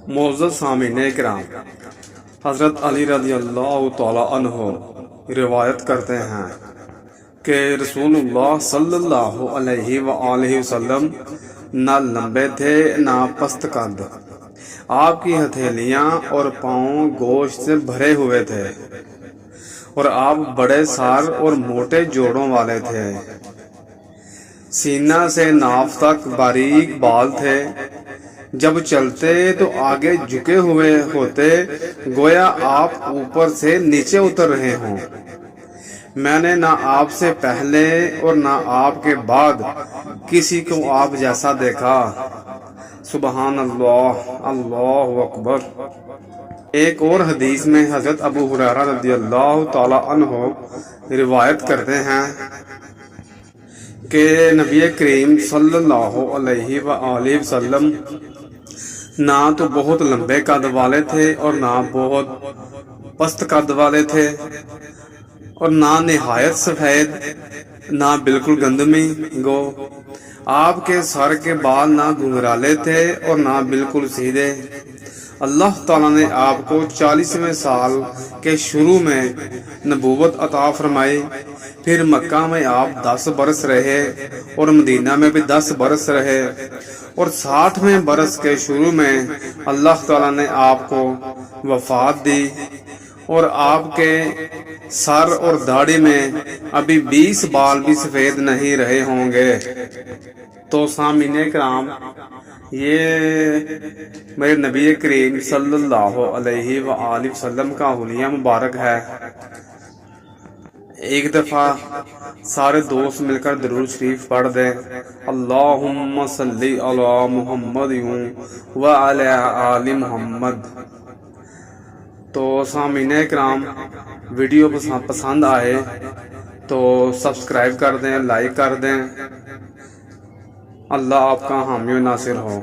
معزز سامعین کرام، حضرت علی رضی اللہ تعالی عنہ روایت کرتے ہیں کہ رسول اللہ صلی اللہ علیہ وآلہ وسلم نہ لمبے تھے نہ پست قد، آپ کی ہتھیلیاں اور پاؤں گوشت سے بھرے ہوئے تھے اور آپ بڑے سار اور موٹے جوڑوں والے تھے، سینہ سے ناف تک باریک بال تھے، جب چلتے تو آگے جھکے ہوئے ہوتے گویا آپ اوپر سے نیچے اتر رہے ہوں۔ میں نے نہ آپ سے پہلے اور نہ آپ کے بعد کسی کو آپ جیسا دیکھا۔ سبحان اللہ، اللہ اکبر۔ ایک اور حدیث میں حضرت ابو ہریرہ رضی اللہ تعالی عنہ روایت کرتے ہیں کہ نبی کریم صلی اللہ علیہ وآلہ وسلم نہ تو بہت لمبے قد والے تھے اور نہ بہت پست قد والے تھے، اور نہ نہایت سفید نہ بالکل گندمی گو۔ آپ کے سر کے بال نہ گھنگرالے تھے اور نہ بالکل سیدھے۔ اللہ تعالیٰ نے آپ کو 40ویں سال کے شروع میں نبوت عطا فرمائی، پھر مکہ میں آپ 10 برس رہے اور مدینہ میں بھی 10 برس رہے، اور 60ویں برس کے شروع میں اللہ تعالیٰ نے آپ کو وفات دی، اور آپ کے سر اور داڑھی میں ابھی 20 بال بھی سفید نہیں رہے ہوں گے۔ تو سامعین کرام، یہ میرے نبی کریم صلی اللہ علیہ وآلہ وسلم کا حلیہ مبارک ہے۔ ایک دفعہ سارے دوست مل کر درود شریف پڑھ دیں، اللہم صلی علی محمد وعلی آل محمد۔ تو سامعین کرام، ویڈیو پسند آئے تو سبسکرائب کر دیں، لائک کر دیں۔ اللہ آپ کا حامی و ناصر ہو۔